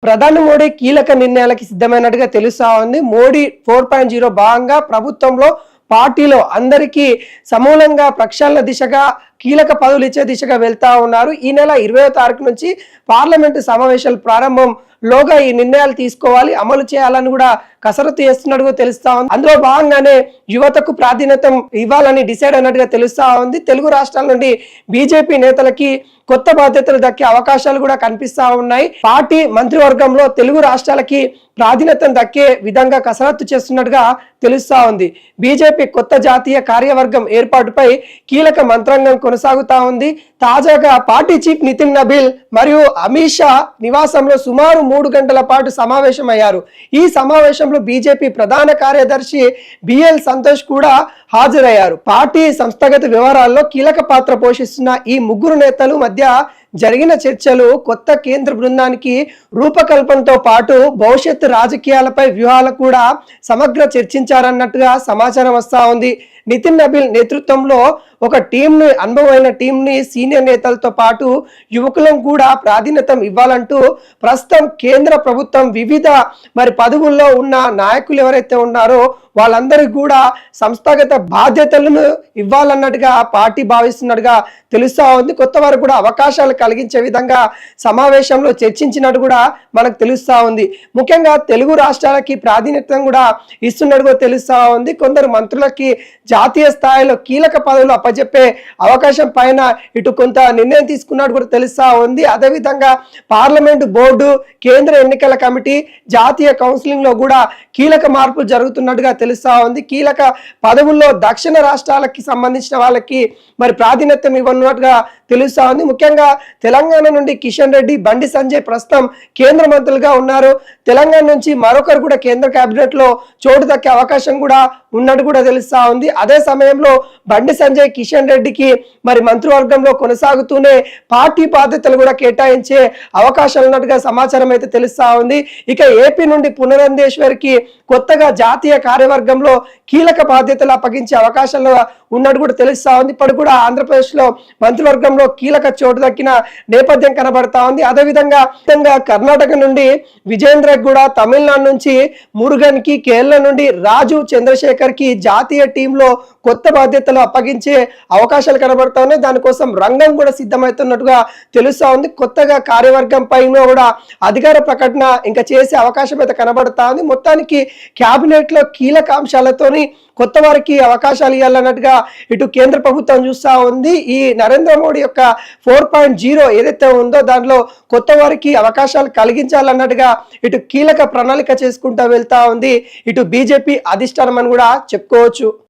ప్రధాని మోడీ కీలక నిర్ణయాలకి సిద్ధమైనట్టుగా తెలుస్తా ఉంది. మోడీ 4.0 భాగంగా ప్రభుత్వంలో పార్టీలో అందరికీ సమూలంగా ప్రక్షాళన దిశగా కీలక పదవులు ఇచ్చే దిశగా వెళ్తా ఉన్నారు. ఈ నెల 20వ తారీఖు నుంచి పార్లమెంటు సమావేశాలు ప్రారంభం లోగా ఈ నిర్ణయాలు తీసుకోవాలి, అమలు చేయాలని కూడా కసరత్తు చేస్తున్నట్టుగా తెలుస్తా ఉంది. అందులో భాగంగానే యువతకు ప్రాధాన్యత ఇవ్వాలని డిసైడ్ అయినట్టుగా తెలుస్తా ఉంది. తెలుగు రాష్ట్రాల నుండి బీజేపీ నేతలకి కొత్త బాధ్యతలు దక్కే అవకాశాలు కూడా కనిపిస్తా ఉన్నాయి. పార్టీ మంత్రివర్గంలో తెలుగు రాష్ట్రాలకి ప్రాధాన్యత దక్కే విధంగా కసరత్తు చేస్తున్నట్టుగా తెలుస్తా ఉంది. బీజేపీ కొత్త జాతీయ కార్యవర్గం ఏర్పాటుపై కీలక మంత్రాంగం కొనసాగుతా ఉంది. తాజాగా పార్టీ చీఫ్ నితిన్ నబీల్ మరియు అమిత్ షా నివాసంలో సుమారు 3 గంటల పాటు సమావేశమయ్యారు. ఈ సమావేశంలో బీజేపీ ప్రధాన కార్యదర్శి బిఎల్ సంతోష్ కూడా హాజరయ్యారు. పార్టీ సంస్థాగత వ్యవహారాల్లో కీలక పాత్ర పోషిస్తున్న ఈ ముగ్గురు నేతలు మధ్య జరిగిన చర్చలు కొత్త కేంద్ర బృందానికి రూపకల్పనతో పాటు భవిష్యత్తు రాజకీయాలపై వ్యూహాలు కూడా సమగ్ర చర్చించారన్నట్టుగా సమాచారం వస్తా ఉంది. నితిన్ నబీల్ నేతృత్వంలో ఒక టీంని, అనుభవమైన టీంని, సీనియర్ నేతలతో పాటు యువకులను కూడా ప్రాధాన్యత ఇవ్వాలంటూ ప్రస్తుతం కేంద్ర ప్రభుత్వం వివిధ పదవుల్లో ఉన్న నాయకులు ఎవరైతే ఉన్నారో వాళ్ళందరికీ కూడా సంస్థాగత బాధ్యతలను ఇవ్వాలన్నట్టుగా పార్టీ భావిస్తున్నట్టుగా తెలుస్తా ఉంది. కొత్త వారు కూడా అవకాశాలు కలిగించే విధంగా సమావేశంలో చర్చించినట్టు కూడా మనకు తెలుస్తా ఉంది. ముఖ్యంగా తెలుగు రాష్ట్రాలకి ప్రాధాన్యత కూడా ఇస్తున్నట్టుగా తెలుస్తా ఉంది. కొందరు మంత్రులకి జాతీయ స్థాయిలో కీలక పదవులు అప్పచెప్పే అవకాశం పైన ఇటు కొంత నిర్ణయం తీసుకున్నట్టు కూడా తెలుస్తా ఉంది. అదేవిధంగా పార్లమెంటు బోర్డు, కేంద్ర ఎన్నికల కమిటీ, జాతీయ కౌన్సిలింగ్ లో కూడా కీలక మార్పులు జరుగుతున్నట్టుగా తెలుస్తా ఉంది. కీలక పదవుల్లో దక్షిణ రాష్ట్రాలకి సంబంధించిన వాళ్ళకి ప్రాధాన్యత ఇవ్వనున్నట్టుగా తెలుస్తా ఉంది. ముఖ్యంగా తెలంగాణ నుండి కిషన్ రెడ్డి, బండి సంజయ్ ప్రస్తుతం కేంద్ర మంత్రులుగా ఉన్నారు. తెలంగాణ నుంచి మరొకరు కూడా కేంద్ర కేబినెట్ లో చోటు దక్కే అవకాశం కూడా ఉన్నట్టు కూడా తెలుస్తా ఉంది. అదే సమయంలో బండి సంజయ్, కిషన్ రెడ్డికి మంత్రివర్గంలో కొనసాగుతూనే పార్టీ బాధ్యతలు కూడా కేటాయించే అవకాశాలు ఉన్నట్టుగా సమాచారం అయితే తెలుస్తా ఉంది. ఇక ఏపీ నుండి పునరంధేశ్వరికి కొత్తగా జాతీయ కార్యవర్గంలో కీలక బాధ్యతలు అప్పగించే అవకాశాలు ఉన్నట్టు కూడా తెలుస్తా ఉంది. ఇప్పుడు కూడా ఆంధ్రప్రదేశ్ లో మంత్రివర్గంలో కీలక చోటు దక్కిన నేపథ్యం కనబడతా ఉంది. అదేవిధంగా కర్ణాటక నుండి విజేంద్ర కూడా, తమిళనాడు నుంచి మురుగన్ కి, కేరళ నుండి రాజు చంద్రశేఖర్ కి జాతీయ టీంలో కొత్త బాధ్యతలు అప్పగించే అవకాశాలు కనబడతా ఉన్నాయి. దానికోసం రంగం కూడా సిద్ధమవుతున్నట్టుగా తెలుస్తా ఉంది. కొత్తగా కార్యవర్గం పైన కూడా అధికార ప్రకటన ఇంకా చేసే అవకాశం అయితే కనబడతా ఉంది. మొత్తానికి క్యాబినెట్ లో కీలక అంశాలతోని కొత్త వారికి అవకాశాలు ఇవ్వాలన్నట్టుగా ఇటు కేంద్ర ప్రభుత్వం చూస్తా ఉంది. ఈ నరేంద్ర మోడీ యొక్క 4.0 ఏదైతే ఉందో దానిలో కొత్త వారికి అవకాశాలు కలిగించాలన్నట్టుగా ఇటు కీలక ప్రణాళిక చేసుకుంటూ వెళ్తా ఉంది ఇటు బీజేపీ అధిష్టానం అని కూడా చెప్పుకోవచ్చు.